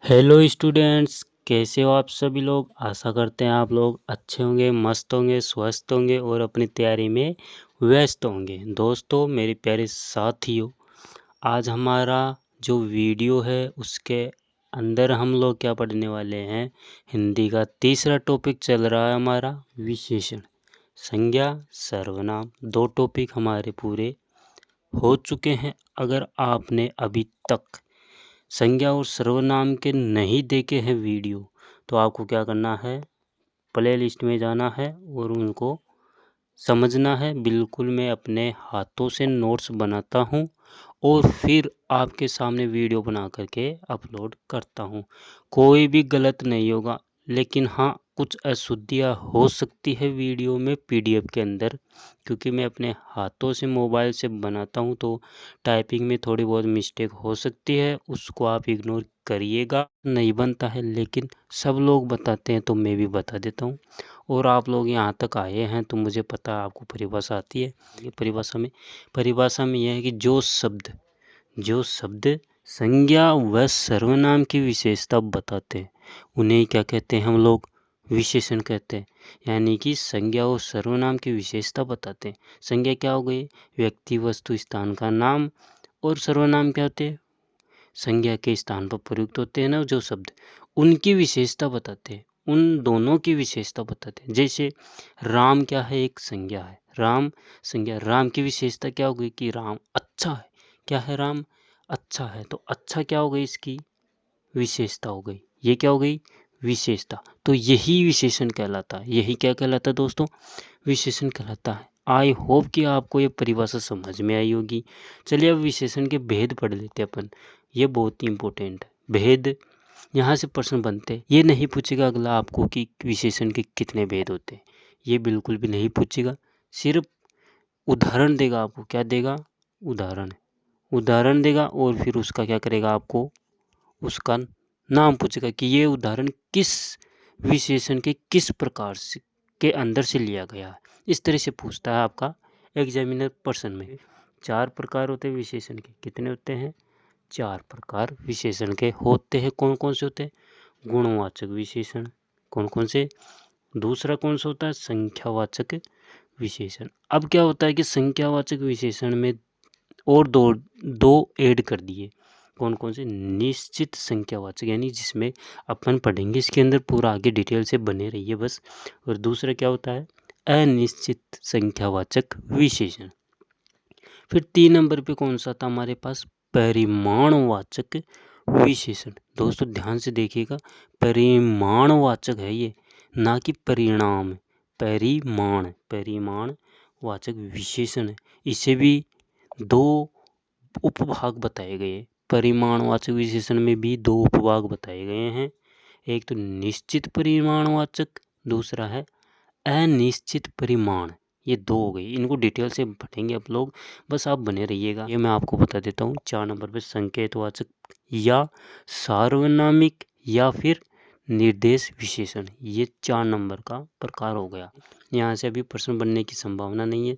Hello students, कैसे हो आप सभी लोग। आशा करते हैं आप लोग अच्छे होंगे, मस्त होंगे, स्वस्थ होंगे और अपनी तैयारी में व्यस्त होंगे। दोस्तों, मेरे प्यारे साथियों, आज हमारा जो वीडियो है उसके अंदर हम लोग क्या पढ़ने वाले हैं। हिंदी का तीसरा टॉपिक चल रहा है हमारा विशेषण, संज्ञा, सर्वनाम। दो टॉपिक हमारे पूरे हो चुके हैं। अगर आपने अभी तक संज्ञा और सर्वनाम के नहीं देखे हैं वीडियो, तो आपको क्या करना है, प्ले लिस्ट में जाना है और उनको समझना है। बिल्कुल मैं अपने हाथों से नोट्स बनाता हूँ और फिर आपके सामने वीडियो बना करके अपलोड करता हूँ। कोई भी गलत नहीं होगा, लेकिन हाँ, कुछ अशुद्धियाँ हो सकती है वीडियो में, पीडीएफ के अंदर, क्योंकि मैं अपने हाथों से मोबाइल से बनाता हूँ, तो टाइपिंग में थोड़ी बहुत मिस्टेक हो सकती है। उसको आप इग्नोर करिएगा। नहीं बनता है, लेकिन सब लोग बताते हैं तो मैं भी बता देता हूँ। और आप लोग यहाँ तक आए हैं तो मुझे पता है आपको परिभाषा आती है। ये परिभाषा में यह है कि जो शब्द संज्ञा व सर्वनाम की विशेषता बताते हैं, उन्हें क्या कहते हैं हम लोग, विशेषण कहते हैं। यानी कि संज्ञा और सर्वनाम की विशेषता बताते हैं। संज्ञा क्या हो गई, व्यक्ति, वस्तु, स्थान का नाम। और सर्वनाम क्या होते हैं, संज्ञा के स्थान पर प्रयुक्त होते हैं ना जो शब्द, उनकी विशेषता बताते हैं। उन दोनों की विशेषता बताते हैं। जैसे राम क्या है, एक संज्ञा है। राम संज्ञा, राम की विशेषता क्या हो गई कि राम अच्छा है। क्या है, राम अच्छा है। तो अच्छा क्या हो गई, इसकी विशेषता हो गई। ये क्या हो गई, विशेषता। तो यही विशेषण कहलाता है। यही क्या कहलाता है दोस्तों, विशेषण कहलाता है। आई होप कि आपको ये परिभाषा समझ में आई होगी। चलिए अब विशेषण के भेद पढ़ लेते हैं अपन। ये बहुत ही इंपॉर्टेंट है, भेद। यहाँ से प्रश्न बनते हैं। ये नहीं पूछेगा अगला आपको कि विशेषण के कितने भेद होते हैं, ये बिल्कुल भी नहीं पूछेगा। सिर्फ उदाहरण देगा आपको। क्या देगा, उदाहरण देगा। और फिर उसका क्या करेगा, आपको उसका नाम पूछेगा कि ये उदाहरण किस विशेषण के किस प्रकार से के अंदर से लिया गया है। इस तरह से पूछता है आपका एग्जामिनर प्रश्न में। 4 प्रकार होते हैं विशेषण के। कितने होते हैं, 4 प्रकार विशेषण के होते हैं। कौन कौन से होते हैं, गुणवाचक विशेषण। कौन कौन से, दूसरा कौन सा होता है, संख्यावाचक विशेषण। अब क्या होता है कि संख्यावाचक विशेषण में और दो दो ऐड कर दिए। कौन कौन से, निश्चित संख्यावाचक, यानी जिसमें अपन पढ़ेंगे इसके अंदर पूरा, आगे डिटेल से बने रहिए बस। और दूसरा क्या होता है, अनिश्चित संख्यावाचक विशेषण। फिर 3 नंबर पे कौन सा था हमारे पास, परिमाणवाचक विशेषण। दोस्तों ध्यान से देखिएगा, परिमाणवाचक है ये, ना कि परिणाम। परिमाणवाचक विशेषण है। इसे भी 2 उपभाग बताए गए। परिमाणवाचक विशेषण में भी 2 उपभाग बताए गए हैं। एक तो निश्चित परिमाणवाचक, दूसरा है अनिश्चित परिमाण। ये 2 हो गई। इनको डिटेल से पढ़ेंगे आप लोग, बस आप बने रहिएगा। ये मैं आपको बता देता हूँ। 4 नंबर पे संकेतवाचक या सार्वनामिक या फिर निर्देश विशेषण। ये 4 नंबर का प्रकार हो गया। यहाँ से अभी प्रश्न बनने की संभावना नहीं है।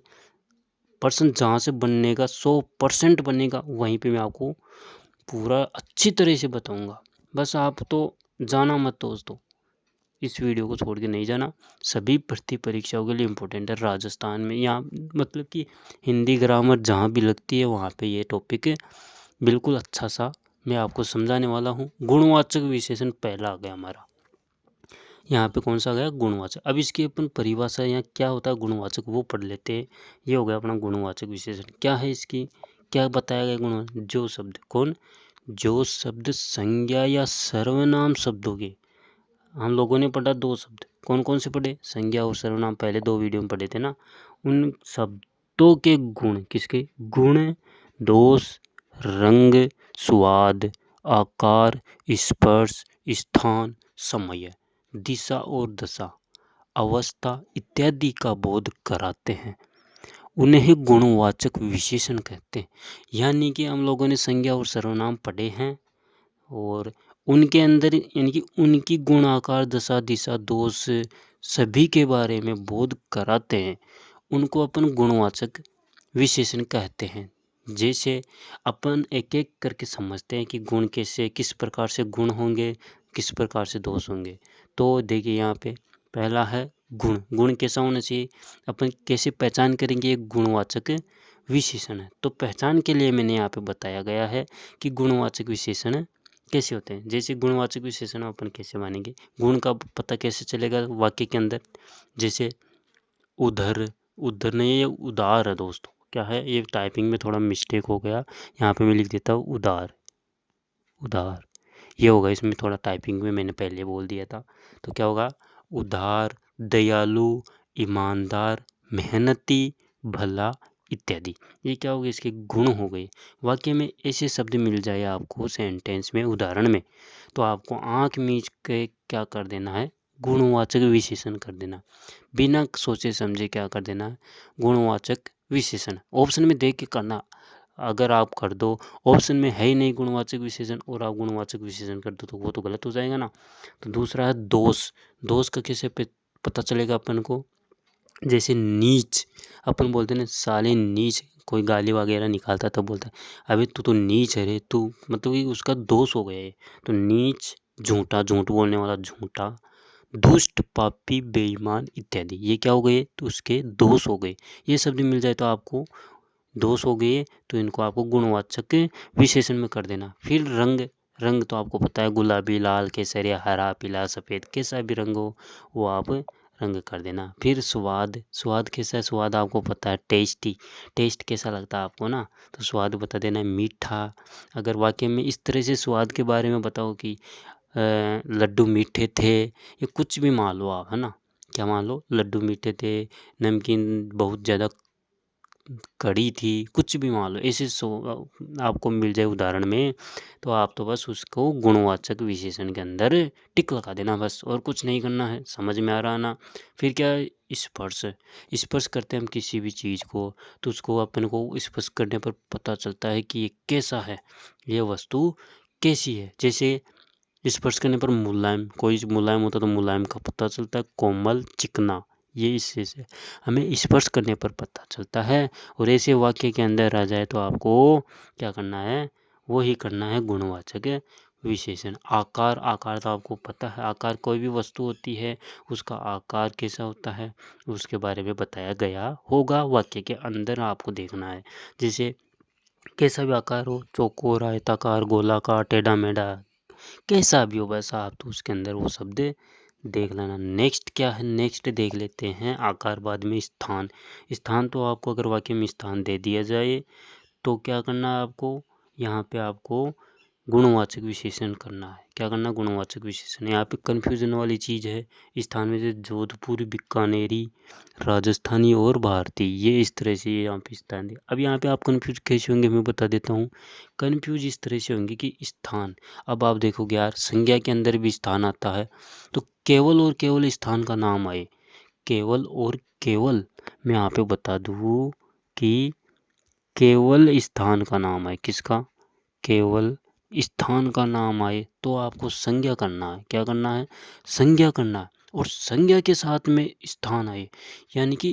प्रश्न जहाँ से बनने का 100% बनेगा, वहीं पे मैं आपको पूरा अच्छी तरह से बताऊंगा। बस आप तो जाना मत दोस्तों, इस वीडियो को छोड़ के नहीं जाना। सभी भर्ती परीक्षाओं के लिए इम्पोर्टेंट है। राजस्थान में, यहाँ मतलब कि हिंदी ग्रामर जहाँ भी लगती है वहाँ पे ये टॉपिक बिल्कुल अच्छा सा मैं आपको समझाने वाला हूँ। गुणवाचक विशेषण पहला आ गया हमारा। यहाँ पे कौन सा आ गया, गुणवाचक। अब इसकी अपन परिभाषा, यहाँ क्या होता है गुणवाचक, वो पढ़ लेते हैं। ये हो गया अपना गुणवाचक विशेषण। क्या है इसकी, क्या बताया गया गुणवाचक, जो शब्द संज्ञा या सर्वनाम शब्दों के, हम लोगों ने पढ़ा 2 शब्द। कौन कौन से पढ़े, संज्ञा और सर्वनाम, पहले 2 वीडियो में पढ़े थे ना। उन शब्दों के गुण, किसके गुण, दोष, रंग, स्वाद, आकार, स्पर्श, स्थान, समय, दिशा और दशा, अवस्था इत्यादि का बोध कराते हैं। उन्हें गुणवाचक विशेषण कहते हैं। यानी कि हम लोगों ने संज्ञा और सर्वनाम पढ़े हैं और उनके अंदर यानी कि उनकी गुण, आकार, दशा, दिशा, दोष सभी के बारे में बोध कराते हैं। उनको अपन गुणवाचक विशेषण कहते हैं। जैसे अपन एक एक करके समझते हैं कि गुण कैसे, किस प्रकार से गुण होंगे, किस प्रकार से दोष होंगे। तो देखिए यहाँ पे पहला है गुण। गुण कैसा होना चाहिए, अपन कैसे पहचान करेंगे एक गुणवाचक विशेषण है। तो पहचान के लिए मैंने यहाँ पे बताया गया है कि गुणवाचक विशेषण कैसे होते हैं। जैसे गुणवाचक विशेषण अपन कैसे मानेंगे, गुण का पता कैसे चलेगा वाक्य के अंदर। जैसे उधर, उधर नहीं, ये उदार है दोस्तों। क्या है, ये टाइपिंग में थोड़ा मिस्टेक हो गया, यहाँ पे मैं लिख देता हूँ उदार, उदार ये होगा। इसमें थोड़ा टाइपिंग में मैंने पहले बोल दिया था। तो क्या होगा, उदार, दयालु, ईमानदार, मेहनती, भला इत्यादि। ये क्या हो गए, इसके गुण हो गए। वाक्य में ऐसे शब्द मिल जाए आपको सेंटेंस में, उदाहरण में, तो आपको आंख मीच के क्या कर देना है, गुणवाचक विशेषण कर देना। बिना सोचे समझे क्या कर देना है, गुणवाचक विशेषण। ऑप्शन में देख के करना। अगर आप कर दो, ऑप्शन में है ही नहीं गुणवाचक विशेषण और आप गुणवाचक विशेषण कर दो तो वो तो गलत हो जाएगा ना। तो दूसरा है दोष। दोष का कैसे पता चलेगा अपन को। जैसे नीच, अपन बोलते हैं ना साले नीच, कोई गाली वगैरह निकालता तब बोलता है अबे तू तो नीच है रे तू, मतलब कि उसका दोष हो गया है। तो नीच, झूठा, झूठ बोलने वाला झूठा, दुष्ट, पापी, बेईमान इत्यादि। ये क्या हो गए, तो उसके दोष हो गए। ये शब्द मिल जाए तो आपको दोष हो गए, तो इनको आपको गुणवाचक विशेषण में कर देना। फिर रंग। रंग तो आपको पता है, गुलाबी, लाल, केसरिया, हरा, पीला, सफ़ेद, कैसा भी रंग हो वो आप रंग कर देना। फिर स्वाद। स्वाद कैसा है, स्वाद आपको पता है, टेस्टी। टेस्ट कैसा लगता है आपको ना, तो स्वाद बता देना है, मीठा। अगर वाक्य में इस तरह से स्वाद के बारे में बताओ कि लड्डू मीठे थे, ये कुछ भी मान लो आप, है ना, क्या मान लो, लड्डू मीठे थे, नमकीन बहुत ज़्यादा कड़ी थी, कुछ भी मान लो, ऐसे आपको मिल जाए उदाहरण में, तो आप तो बस उसको गुणवाचक विशेषण के अंदर टिक लगा देना बस, और कुछ नहीं करना है। समझ में आ रहा ना। फिर क्या है, स्पर्श। स्पर्श करते हैं हम किसी भी चीज़ को, तो उसको अपन को स्पर्श करने पर पता चलता है कि ये कैसा है, ये वस्तु कैसी है। जैसे स्पर्श करने पर मुलायम, कोई मुलायम होता तो मुलायम का पता चलता है, कोमल, चिकना, ये इससे से हमें स्पर्श करने पर पता चलता है। और ऐसे वाक्य के अंदर आ जाए तो आपको क्या करना है, वो ही करना है गुणवाचक विशेषण। आकार। आकार तो आपको पता है, आकार कोई भी वस्तु होती है उसका आकार कैसा होता है उसके बारे में बताया गया होगा, वाक्य के अंदर आपको देखना है। जैसे कैसा भी आकार हो, चौकोर, आयताकार, गोलाकार, टेढ़ा मेढ़ा, कैसा भी हो, बस आप तो उसके अंदर वो शब्द देख लेना। नेक्स्ट क्या है, नेक्स्ट देख लेते हैं आकार बाद में स्थान। स्थान तो आपको अगर वाक्य में स्थान दे दिया जाए तो क्या करना है आपको, यहाँ पे आपको गुणवाचक विशेषण करना है। क्या करना, गुणवाचक विशेषण। यहाँ पे कन्फ्यूजन वाली चीज़ है, स्थान में से जोधपुर, बीकानेरी, राजस्थानी और भारतीय, ये इस तरह से यहाँ पे स्थान दिया। अब यहाँ पे आप कन्फ्यूज कैसे होंगे मैं बता देता हूँ। कन्फ्यूज इस तरह से होंगे कि स्थान, अब आप देखोगे यार संज्ञा के अंदर भी स्थान आता है, तो केवल और केवल स्थान का नाम आए, केवल और केवल, मैं यहाँ पे बता दूँ कि केवल स्थान का नाम आए, किसका, केवल स्थान का नाम आए तो आपको संज्ञा करना है। क्या करना है, संज्ञा करना है। और संज्ञा के साथ में स्थान आए, यानी कि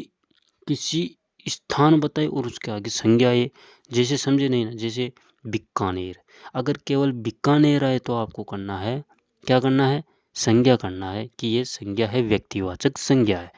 किसी स्थान बताए और उसके आगे संज्ञा आए। जैसे समझे नहीं ना, जैसे बीकानेर, अगर केवल बीकानेर आए तो आपको करना है, क्या करना है, संज्ञा करना है कि ये संज्ञा है, व्यक्तिवाचक संज्ञा है।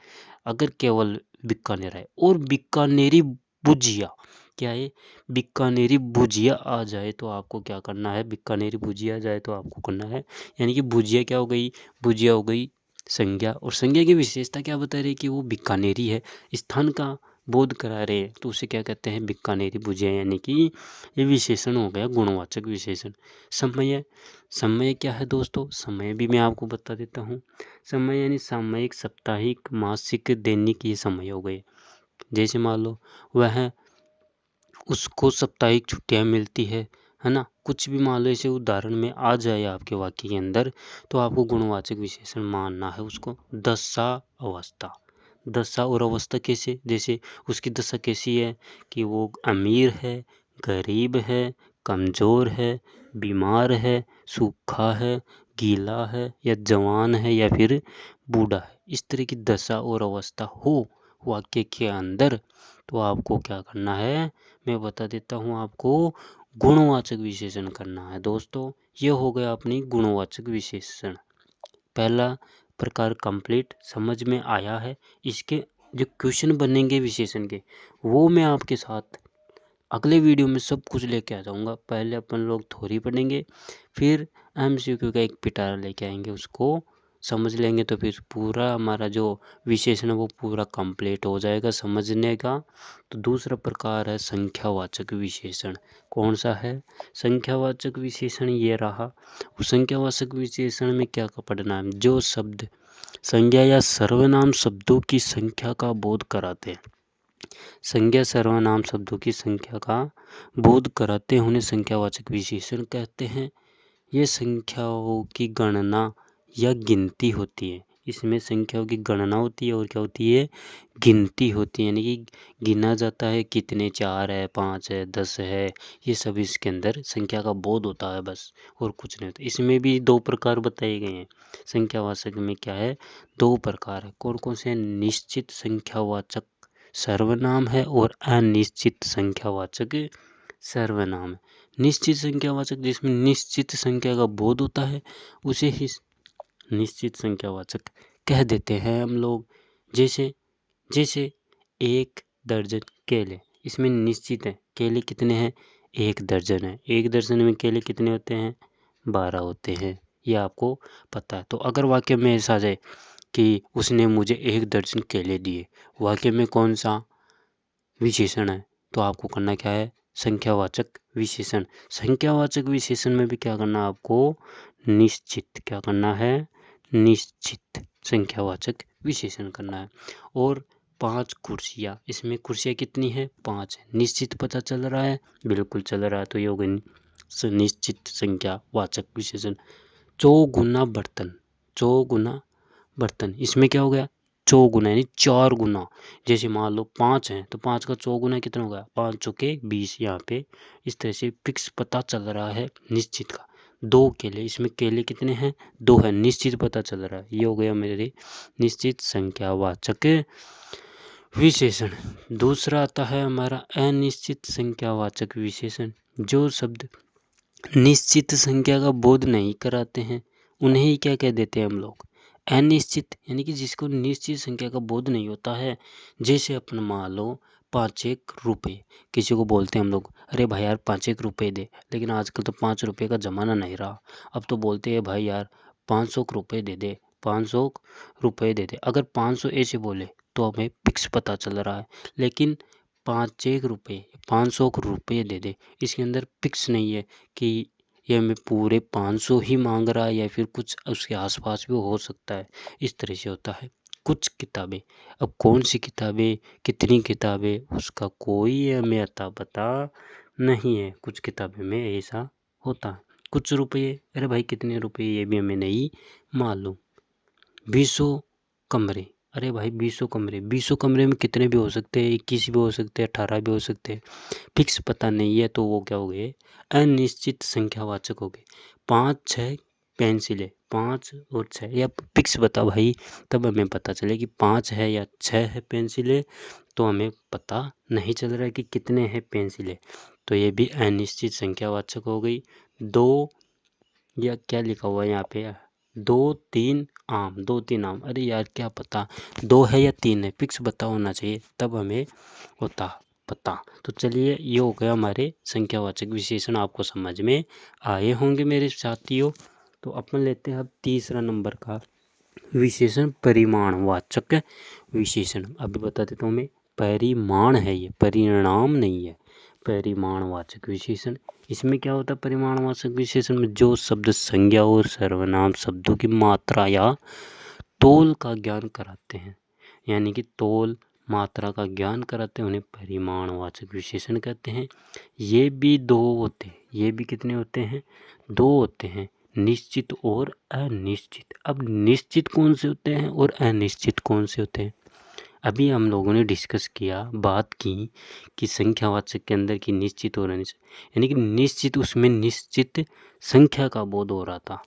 अगर केवल बीकानेर आए और बीकानेरी भुजिया, क्या है, बीकानेरी भुजिया आ जाए तो आपको क्या करना है, बीकानेरी भुजिया आ जाए तो आपको करना है, यानी कि भुजिया क्या हो गई, भुजिया हो गई संज्ञा। और संज्ञा की विशेषता क्या बता रही है कि वो बीकानेरी है, स्थान का बोध करा रहे हैं, तो उसे क्या कहते हैं, बीकानेरी भुजिया, यानी कि ये विशेषण हो गया गुणवाचक विशेषण। समय। समय क्या है दोस्तों, समय भी मैं आपको बता देता हूँ। समय यानी सामयिक, साप्ताहिक, मासिक, दैनिक, ये समय हो गए। जैसे मान लो वह, उसको साप्ताहिक छुट्टियाँ मिलती है ना, कुछ भी मान लो ऐसे उदाहरण में आ जाए आपके वाक्य के अंदर, तो आपको गुणवाचक विशेषण मानना है उसको। दशा, अवस्था। दशा और अवस्था कैसे, जैसे उसकी दशा कैसी है कि वो अमीर है, गरीब है, कमज़ोर है, बीमार है, सूखा है, गीला है, या जवान है, या फिर बूढ़ा है। इस तरह की दशा और अवस्था हो वाक्य के अंदर तो आपको क्या करना है, मैं बता देता हूँ आपको गुणवाचक विशेषण करना है दोस्तों। ये हो गया अपनी गुणवाचक विशेषण। पहला प्रकार कंप्लीट समझ में आया है। इसके जो क्वेश्चन बनेंगे विशेषण के वो मैं आपके साथ अगले वीडियो में सब कुछ लेके आ जाऊंगा। पहले अपन लोग थ्योरी पढ़ेंगे, फिर एमसीक्यू का एक पिटारा लेके आएंगे, उसको समझ लेंगे तो फिर पूरा हमारा जो विशेषण है वो पूरा कंप्लीट हो जाएगा समझने का। तो दूसरा प्रकार है संख्यावाचक विशेषण। कौन सा है संख्यावाचक विशेषण? ये रहा। संख्यावाचक विशेषण में क्या पढ़ना है? जो शब्द संज्ञा या सर्वनाम शब्दों की संख्या का बोध कराते हैं। संज्ञा सर्वनाम शब्दों की संख्या का बोध कराते हैं, उन्हें संख्यावाचक विशेषण कहते हैं। ये संख्याओं की गणना या गिनती होती है। इसमें संख्याओं की गणना होती है और क्या होती है? गिनती होती है। यानी कि गिना जाता है कितने 4 है, 5 है, 10 है, ये सब इसके अंदर संख्या का बोध होता है बस, और कुछ नहीं होता। इसमें भी 2 प्रकार बताए गए हैं। संख्यावाचक में क्या है? 2 प्रकार है। कौन कौन से? निश्चित संख्यावाचक सर्वनाम है और अनिश्चित संख्यावाचक सर्वनाम है। निश्चित संख्यावाचक जिसमें निश्चित संख्या का बोध होता है उसे ही निश्चित संख्यावाचक कह देते हैं हम लोग। जैसे जैसे 1 दर्जन केले, इसमें निश्चित है केले कितने हैं? 1 दर्जन है। 1 दर्जन में केले कितने होते हैं? 12 होते हैं। ये आपको पता है। तो अगर वाक्य में ऐसा आ जाए कि उसने मुझे 1 दर्जन केले दिए, वाक्य में कौन सा विशेषण है? तो आपको करना क्या है? संख्यावाचक विशेषण। संख्यावाचक विशेषण में भी क्या करना है आपको? निश्चित। क्या करना है? निश्चित संख्यावाचक विशेषण करना है। और 5 कुर्सियाँ, इसमें कुर्सियाँ कितनी है? 5 है। निश्चित पता चल रहा है? बिल्कुल चल रहा है। तो ये हो गई निश्चित संख्यावाचक विशेषण। चौगुना बर्तन, चौगुना बर्तन, इसमें क्या हो गया? चौगुना यानी 4 गुना। जैसे मान लो 5 हैं तो 5 का चौगुना कितना होगा? 5 चौके 20। यहाँ पे इस तरह से फिक्स पता चल रहा है निश्चित का। 2 केले, इसमें केले कितने हैं? 2 है। निश्चित पता चल रहा है। ये हो गया मेरे निश्चित संख्यावाचक विशेषण। दूसरा आता है हमारा अनिश्चित संख्यावाचक विशेषण। जो शब्द निश्चित संख्या का बोध नहीं कराते हैं उन्हें ही क्या कह देते हैं हम लोग? अनिश्चित, यानी कि जिसको निश्चित संख्या का बोध नहीं होता है। जैसे अपन मान लो 5 रुपये, किसी को बोलते हैं हम लोग, अरे भाई यार 5 रुपये दे, लेकिन आजकल तो 5 रुपये का ज़माना नहीं रहा। अब तो बोलते हैं भाई यार 500 रुपये दे दे, 500 रुपये दे दे। अगर 500 ऐसे बोले तो हमें फिक्स पता चल रहा है, लेकिन 5 रुपये, 500 रुपये दे दे, इसके अंदर फिक्स नहीं है कि ये हमें पूरे 500 ही मांग रहा है या फिर कुछ उसके आसपास भी हो सकता है। इस तरह से होता है। कुछ किताबें, अब कौन सी किताबें, कितनी किताबें, उसका कोई हमें अता पता नहीं है। कुछ किताबें में ऐसा होता है। कुछ रुपये, अरे भाई कितने रुपये, ये भी हमें नहीं मालूम। 20 कमरे, अरे भाई 20 कमरे, 20 कमरे में कितने भी हो सकते हैं, 21 भी हो सकते हैं, 18 भी हो सकते हैं, फिक्स पता नहीं है। तो वो क्या हो गए? अनिश्चित संख्यावाचक हो गए। 5-6 पेंसिलें, 5 और 6, या फिक्स बता भाई, तब हमें पता चले कि 5 है या 6 है पेंसिलें। तो हमें पता नहीं चल रहा है कि कितने हैं पेंसिलें। तो ये भी अनिश्चित संख्यावाचक हो गई। 2, या क्या लिखा हुआ है यहाँ पे? 2-3 आम, 2-3 आम, अरे यार क्या पता 2 है या 3 है, फिक्स बता होना चाहिए, तब हमें होता पता। तो चलिए, ये हो गया हमारे संख्यावाचक विशेषण। आपको समझ में आए होंगे मेरे साथियों। तो अपन लेते हैं अब तीसरा नंबर का विशेषण, परिमाणवाचक विशेषण। अभी बता देता हूँ मैं, परिमाण है ये, परिणाम नहीं है। परिमाणवाचक विशेषण, इसमें क्या होता है? परिमाणवाचक विशेषण में जो शब्द संज्ञा और सर्वनाम शब्दों की मात्रा या तोल का ज्ञान कराते हैं, यानी कि तोल मात्रा का ज्ञान कराते हैं, उन्हें परिमाणवाचक विशेषण कहते हैं। ये भी 2 होते हैं। ये भी कितने होते हैं? 2 होते हैं, निश्चित और अनिश्चित। अब निश्चित कौन से होते हैं और अनिश्चित कौन से होते हैं? अभी हम लोगों ने डिस्कस किया, बात की कि संख्यावाचक के अंदर की निश्चित और अनिश्चित, यानी कि निश्चित, उसमें निश्चित संख्या का बोध हो रहा था।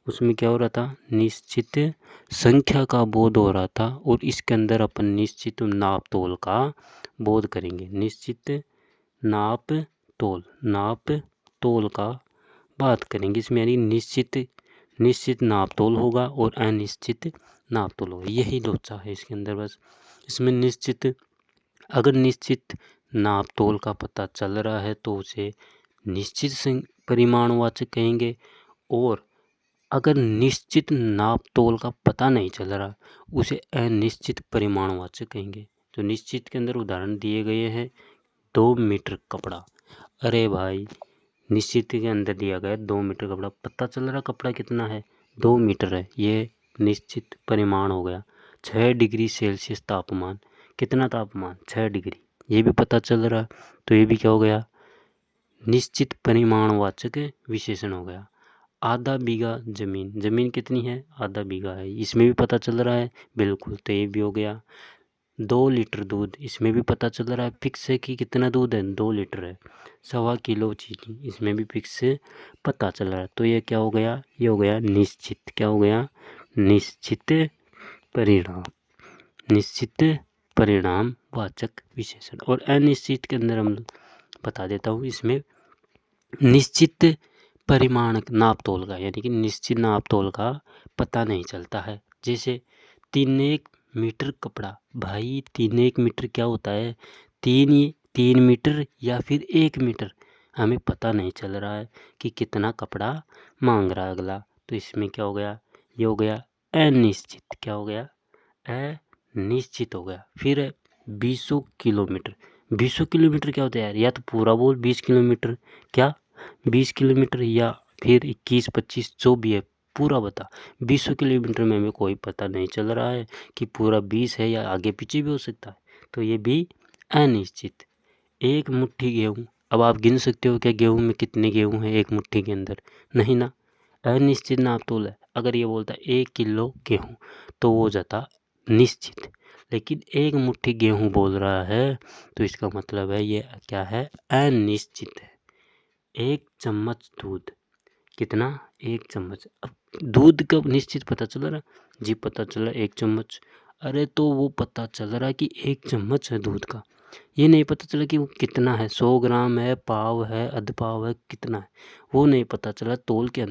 उसमें क्या हो रहा था? निश्चित संख्या का बोध हो रहा था। और इसके अंदर अपन निश्चित नाप तोल का बोध करेंगे। निश्चित नाप तोल का बात करेंगे। इसमें यानी निश्चित नाप तोल होगा और अनिश्चित नाप तोल होगा, यही लोचा है इसके अंदर। बस इसमें अगर निश्चित नाप तोल का पता चल रहा है तो उसे निश्चित परिमाणवाचक कहेंगे, और अगर निश्चित नाप तोल का पता नहीं चल रहा उसे अनिश्चित परिमाणवाचक कहेंगे। तो निश्चित के अंदर उदाहरण दिए गए हैं 2 मीटर कपड़ा। अरे भाई, निश्चित के अंदर दिया गया 2 मीटर कपड़ा, पता चल रहा कपड़ा कितना है, 2 मीटर है, ये निश्चित परिमाण हो गया। 6 डिग्री सेल्सियस तापमान, कितना तापमान, 6 डिग्री, ये भी पता चल रहा, तो ये भी क्या हो गया, निश्चित परिमाणवाचक विशेषण हो गया। आधा बीघा जमीन कितनी है, आधा बीघा है, इसमें भी पता चल रहा है, बिल्कुल, तो ये भी हो गया। 2 लीटर दूध, इसमें भी पता चल रहा है फिक्स है कि कितना दूध है, 2 लीटर है। 1.25 किलो चीनी, इसमें भी फिक्स से पता चल रहा है, तो ये क्या हो गया, ये हो गया निश्चित, क्या हो गया, निश्चित परिणाम वाचक विशेषण। और अनिश्चित के अंदर हम बता देता हूँ, इसमें निश्चित परिमाण नाप तोल का, यानी कि निश्चित नाप तोल का पता नहीं चलता है। जैसे 3 मीटर कपड़ा, भाई 3 मीटर क्या होता है, 3 मीटर या फिर 1 मीटर, हमें पता नहीं चल रहा है कि कितना कपड़ा मांग रहा है अगला, तो इसमें क्या हो गया, ये हो गया अनिश्चित, क्या हो गया, अनिश्चित हो गया। फिर 20 किलोमीटर, 20 किलोमीटर क्या होता है यार, या तो पूरा बोल 20 किलोमीटर, क्या 20 किलोमीटर, या फिर 21, 25 जो भी है पूरा बता। 20 किलोमीटर में हमें कोई पता नहीं चल रहा है कि पूरा 20 है या आगे पीछे भी हो सकता है, तो ये भी अनिश्चित। 1 मुट्ठी गेहूँ, अब आप गिन सकते हो क्या गेहूँ में कितने गेहूँ हैं 1 मुट्ठी के अंदर, नहीं ना, अनिश्चित नाप तोल है। अगर ये बोलता 1 किलो गेहूँ तो वो जाता निश्चित, लेकिन 1 मुट्ठी गेहूँ बोल रहा है तो इसका मतलब है ये क्या है, अनिश्चित है। 1 चम्मच दूध, कितना, 1 चम्मच। अब दूध का निश्चित पता चल रहा, जी पता चला 1 चम्मच, अरे तो वो पता चल रहा कि 1 चम्मच है दूध का, ये नहीं पता चला कि वो कितना है, 100 ग्राम है, पाव है, अध पाव है, कितना है, वो नहीं पता चला। तोल के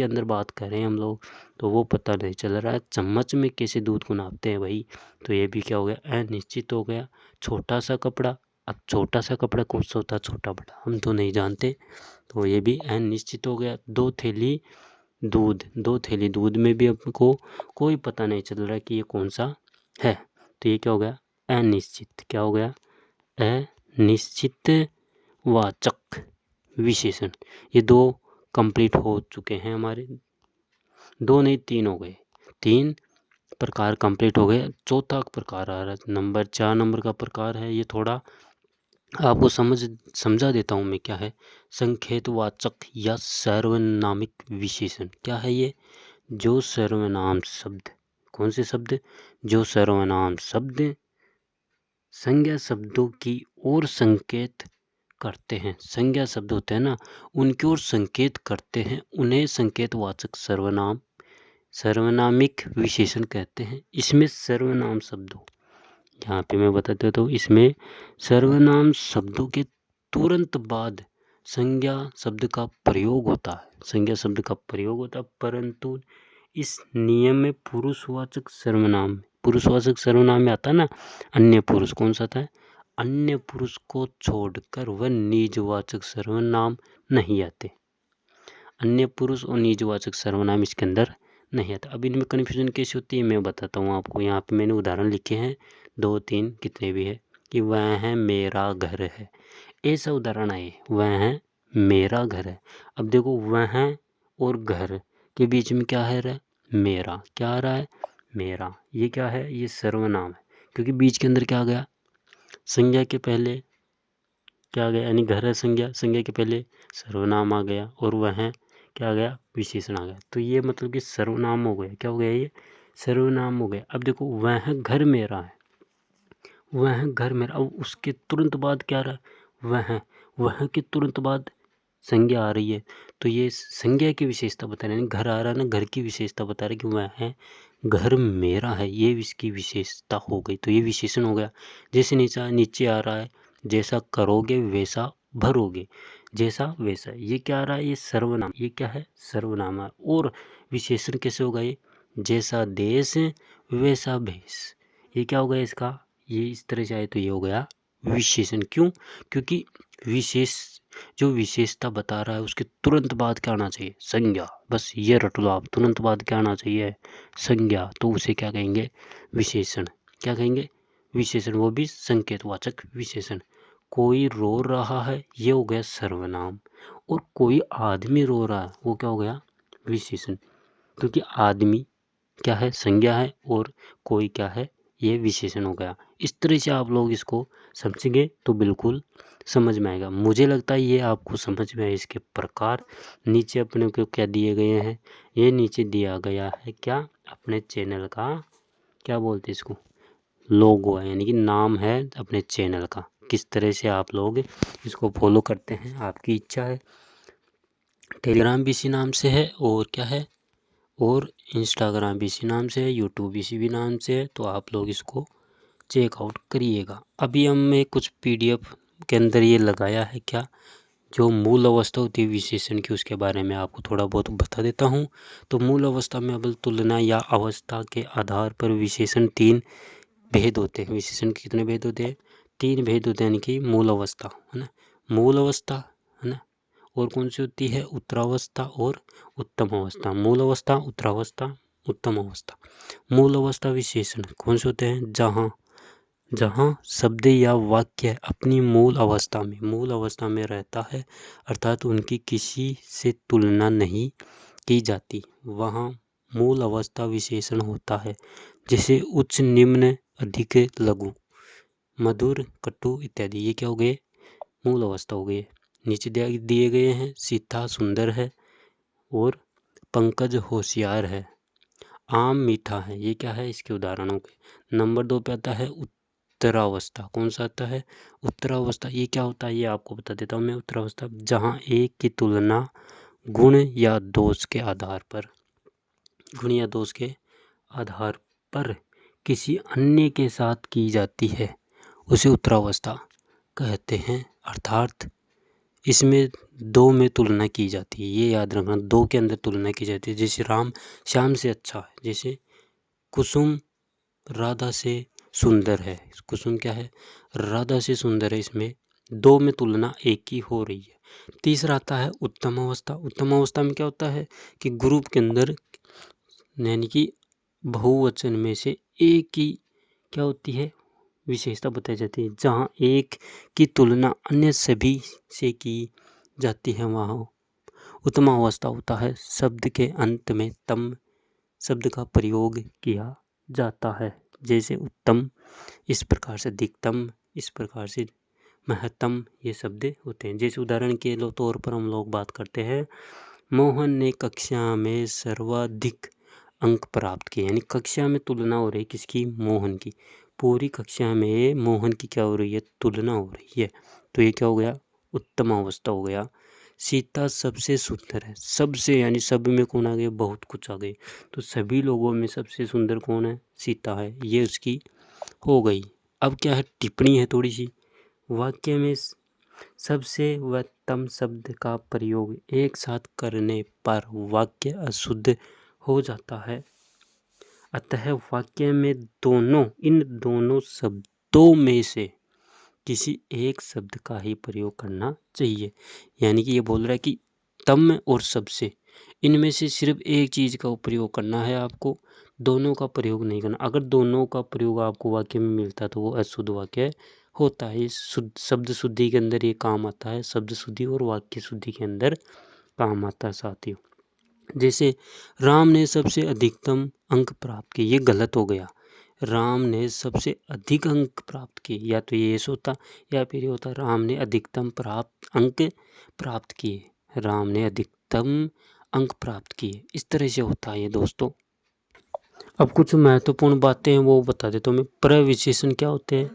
अंदर बात करें हम लोग, तो वो पता नहीं चल रहा है। चम्मच में कैसे दूध को नापते हैं भाई, तो ये भी क्या हो गया, अनिश्चित हो गया। छोटा सा कपड़ा, अब छोटा सा कपड़ा कौन सा होता है, छोटा बड़ा हम तो नहीं जानते, तो ये भी अनिश्चित हो गया। 2 थैली दूध में भी आपको कोई पता नहीं चल रहा कि ये कौन सा है, तो ये क्या हो गया, अनिश्चित, क्या हो गया, अनिश्चित वाचक विशेषण। ये 2 कंप्लीट हो चुके हैं हमारे, 2 नहीं 3 हो गए, 3 प्रकार कंप्लीट हो गए। चौथा प्रकार आ रहा है, नंबर 4 नंबर का प्रकार है, ये थोड़ा आपको समझा देता हूँ मैं क्या है। संकेतवाचक या सार्वनामिक विशेषण क्या है ये, जो सर्वनाम शब्द, कौन से शब्द, जो सर्वनाम शब्द संज्ञा शब्दों की ओर संकेत करते हैं, संज्ञा शब्द होते हैं ना, उनकी ओर संकेत करते हैं, उन्हें संकेतवाचक सर्वनामिक विशेषण कहते हैं। इसमें सर्वनाम शब्दों, यहाँ पे मैं बता देता हूँ, इसमें सर्वनाम शब्दों के तुरंत बाद संज्ञा शब्द का प्रयोग होता है, परंतु इस नियम में पुरुषवाचक सर्वनाम में आता है ना, अन्य पुरुष, कौन सा था, अन्य पुरुष को छोड़कर वह निजवाचक सर्वनाम नहीं आते, अन्य पुरुष और निजवाचक सर्वनाम इसके अंदर नहीं आता। अब इनमें कन्फ्यूजन कैसे होती है मैं बताता हूँ आपको। यहाँ पे मैंने उदाहरण लिखे हैं 2-3 कितने भी है, कि वह है मेरा घर है, ऐसा उदाहरण आए, वह है मेरा घर है। अब देखो वह और घर के बीच में क्या है, मेरा, क्या आ रहा है, मेरा, ये क्या है, ये सर्वनाम है, क्योंकि बीच के अंदर क्या आ गया, संज्ञा के पहले क्या आ गया, यानी घर है संज्ञा के पहले सर्वनाम आ गया, और वह क्या आ गया, विशेषण आ गया, तो ये मतलब कि सर्वनाम हो गया, क्या हो गया, ये सर्वनाम हो गया। अब देखो वह घर मेरा है, वह घर मेरा, अब उसके तुरंत बाद क्या रहा, वह के तुरंत बाद संज्ञा आ रही है, तो ये संज्ञा की विशेषता बता रहे हैं, घर आ रहा है ना, घर की विशेषता बता रहे कि वह है घर मेरा है, ये इसकी विशेषता हो गई, तो ये विशेषण हो गया। जैसे नीचे आ रहा है, जैसा करोगे वैसा भरोगे, जैसा वैसा। ये क्या आ रहा है, ये सर्वनाम, ये क्या है, सर्वनाम है। और विशेषण कैसे होगा, ये जैसा देश वैसा भेष, ये क्या हो गया इसका, ये इस तरह से आए तो ये हो गया विशेषण। क्यों, क्योंकि विशेष जो विशेषता बता रहा है उसके तुरंत बाद क्या आना चाहिए, संज्ञा। बस ये रट लो आप, तुरंत बाद क्या आना चाहिए, संज्ञा। तो उसे क्या कहेंगे, विशेषण। क्या कहेंगे, विशेषण, वो भी संकेतवाचक विशेषण। कोई रो रहा है, ये हो गया सर्वनाम। और कोई आदमी रो रहा है, वो क्या हो गया, विशेषण। क्योंकि आदमी क्या है, संज्ञा है, और कोई क्या है, ये विशेषण हो गया। इस तरह से आप लोग इसको समझेंगे तो बिल्कुल समझ में आएगा। मुझे लगता है ये आपको समझ में आए। इसके प्रकार नीचे अपने को क्या दिए गए हैं, ये नीचे दिया गया है क्या, अपने चैनल का क्या बोलते हैं इसको, लोगो है, यानी कि नाम है अपने चैनल का। किस तरह से आप लोग इसको फॉलो करते हैं आपकी इच्छा है। टेलीग्राम भी इसी नाम से है, और क्या है, और इंस्टाग्राम भी इसी नाम से है, यूट्यूब भी इसी भी नाम से है। तो आप लोग इसको चेकआउट करिएगा। अभी हमने कुछ PDF के अंदर ये लगाया है क्या, जो मूल अवस्था होती है विशेषण की, उसके बारे में आपको थोड़ा बहुत बता देता हूँ। तो मूल अवस्था में अब तुलना या अवस्था के आधार पर विशेषण 3 भेद होते हैं। विशेषण के कितने भेद होते हैं, 3 भेद होते हैं। यानी कि मूल अवस्था है ना, मूल अवस्था है ना, और कौन सी होती है, उत्तरावस्था और उत्तम अवस्था। मूल अवस्था, उत्तरावस्था, उत्तम अवस्था। मूल अवस्था विशेषण कौन से होते हैं, जहाँ शब्द या वाक्य अपनी मूल अवस्था में रहता है, अर्थात उनकी किसी से तुलना नहीं की जाती, वहाँ मूल अवस्था विशेषण होता है। जैसे उच्च, निम्न, अधिक, लघु, मधुर, कटु इत्यादि, ये क्या हो गए, मूल अवस्था हो गई। नीचे दिए गए हैं, सीता सुंदर है, और पंकज होशियार है, आम मीठा है, ये क्या है, इसके उदाहरणों के। नंबर 2 पे आता है उत्तरावस्था। कौन सा आता है, उत्तरावस्था। ये क्या होता है, ये आपको बता देता हूँ मैं। उत्तरावस्था जहाँ एक की तुलना गुण या दोष के आधार पर, गुण या दोष के आधार पर किसी अन्य के साथ की जाती है, उसे उत्तरावस्था कहते हैं। अर्थात इसमें 2 में तुलना की जाती है, ये याद रखना, 2 के अंदर तुलना की जाती है। जैसे राम श्याम से अच्छा है, जैसे कुसुम राधा से सुंदर है। कुसुम क्या है, राधा से सुंदर है। इसमें 2 में तुलना एक की हो रही है। तीसरा आता है उत्तम अवस्था। उत्तम अवस्था में क्या होता है कि ग्रुप के अंदर, यानी कि बहुवचन में से एक की क्या होती है, विशेषता बताई जाती है। जहाँ एक की तुलना अन्य सभी से की जाती है, वहाँ उत्तम अवस्था होता है। शब्द के अंत में तम शब्द का प्रयोग किया जाता है। जैसे उत्तम, इस प्रकार से अधिकतम, इस प्रकार से महत्तम, ये शब्द होते हैं। जैसे उदाहरण के तौर पर हम लोग बात करते हैं, मोहन ने कक्षा में सर्वाधिक अंक प्राप्त किए। यानी कक्षा में तुलना हो रही है किसकी, मोहन की। पूरी कक्षा में मोहन की क्या हो रही है, तुलना हो रही है। तो ये क्या हो गया, उत्तम अवस्था हो गया। सीता सबसे सुंदर है, सबसे यानी सब में कौन आ गए, बहुत कुछ आ गए। तो सभी लोगों में सबसे सुंदर कौन है, सीता है, ये उसकी हो गई। अब क्या है, टिप्पणी है थोड़ी सी। वाक्य में सबसे व तम शब्द का प्रयोग एक साथ करने पर वाक्य अशुद्ध हो जाता है। अतः वाक्य में इन दोनों शब्दों में से किसी एक शब्द का ही प्रयोग करना चाहिए। यानी कि ये बोल रहा है कि तम और सबसे, इनमें से सिर्फ एक चीज़ का प्रयोग करना है आपको, दोनों का प्रयोग नहीं करना। अगर दोनों का प्रयोग आपको वाक्य में मिलता तो वो अशुद्ध वाक्य होता है। शब्द शुद्धि के अंदर ये काम आता है, शब्द शुद्धि और वाक्य शुद्धि के अंदर काम आता है साथियों। जैसे राम ने सबसे अधिकतम अंक प्राप्त किए, ये गलत हो गया। राम ने सबसे अधिक अंक प्राप्त किए, या तो ये होता, या फिर ये होता राम ने अधिकतम अंक प्राप्त किए, राम ने अधिकतम अंक प्राप्त किए, इस तरह से होता है ये दोस्तों। अब कुछ महत्वपूर्ण बातें हैं वो बता देता हूँ मैं। प्रविशेषण क्या होते हैं,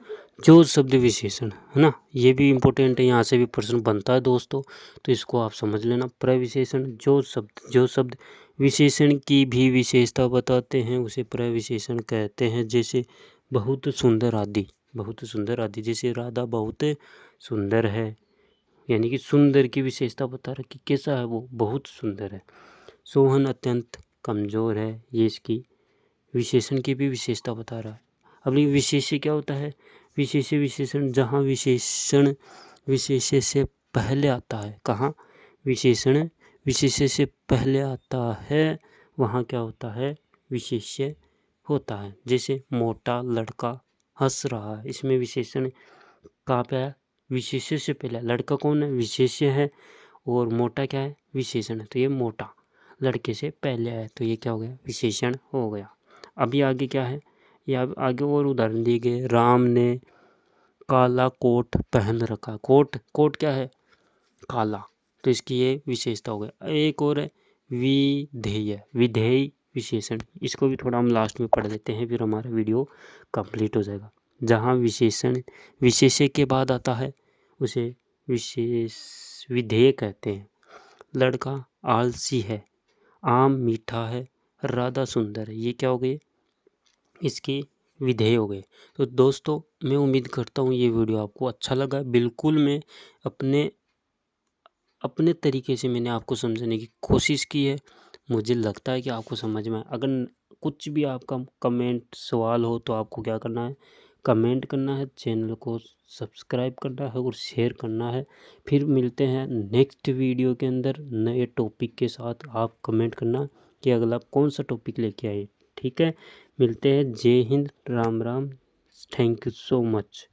जो शब्द विशेषण है ना, ये भी इम्पोर्टेंट है, यहाँ से भी प्रश्न बनता है दोस्तों, तो इसको आप समझ लेना। प्रविशेषण जो शब्द विशेषण की भी विशेषता बताते हैं, उसे प्रविशेषण कहते हैं। जैसे बहुत सुंदर आदि, बहुत सुंदर आदि, जैसे राधा बहुत सुंदर है, यानी कि सुंदर की विशेषता बता रहा कि कैसा है वो, बहुत सुंदर है। सोहन अत्यंत कमज़ोर है, ये इसकी विशेषण की भी विशेषता बता रहा है। अब ये विशेष्य क्या होता है? विशेष्य विशेषण जहाँ विशेषण विशेष्य से पहले आता है। कहाँ? विशेषण विशेष्य से पहले आता है, वहाँ क्या होता है? विशेष्य होता है। जैसे मोटा लड़का हंस रहा है, इसमें विशेषण कहाँ पे है? विशेष्य से पहले। लड़का कौन है? विशेष्य है, और मोटा क्या है? विशेषण है। तो ये मोटा लड़के से पहले है, तो ये क्या हो गया? विशेषण हो गया। अभी आगे क्या है? ये आगे और उदाहरण दिए गए। राम ने काला कोट पहन रखा। कोट क्या है? काला, तो इसकी ये विशेषता हो गया। एक और है विधेय, विधेय विशेषण, इसको भी थोड़ा हम लास्ट में पढ़ लेते हैं, फिर हमारा वीडियो कंप्लीट हो जाएगा। जहाँ विशेषण विशेष्य के बाद आता है, उसे विशेष विधेय कहते हैं। लड़का आलसी है, आम मीठा है, राधा सुंदर है, ये क्या हो गए? इसके विधेय हो गए। तो दोस्तों, मैं उम्मीद करता हूँ ये वीडियो आपको अच्छा लगा। बिल्कुल मैं अपने तरीके से मैंने आपको समझाने की कोशिश की है। मुझे लगता है कि आपको समझ में अगर कुछ भी आपका कमेंट सवाल हो तो आपको क्या करना है? कमेंट करना है, चैनल को सब्सक्राइब करना है और शेयर करना है। फिर मिलते हैं नेक्स्ट वीडियो के अंदर नए टॉपिक के साथ। आप कमेंट करना कि अगला कौन सा टॉपिक लेके आए। ठीक है, मिलते हैं। जय Hind, Ram Ram, thank you so much.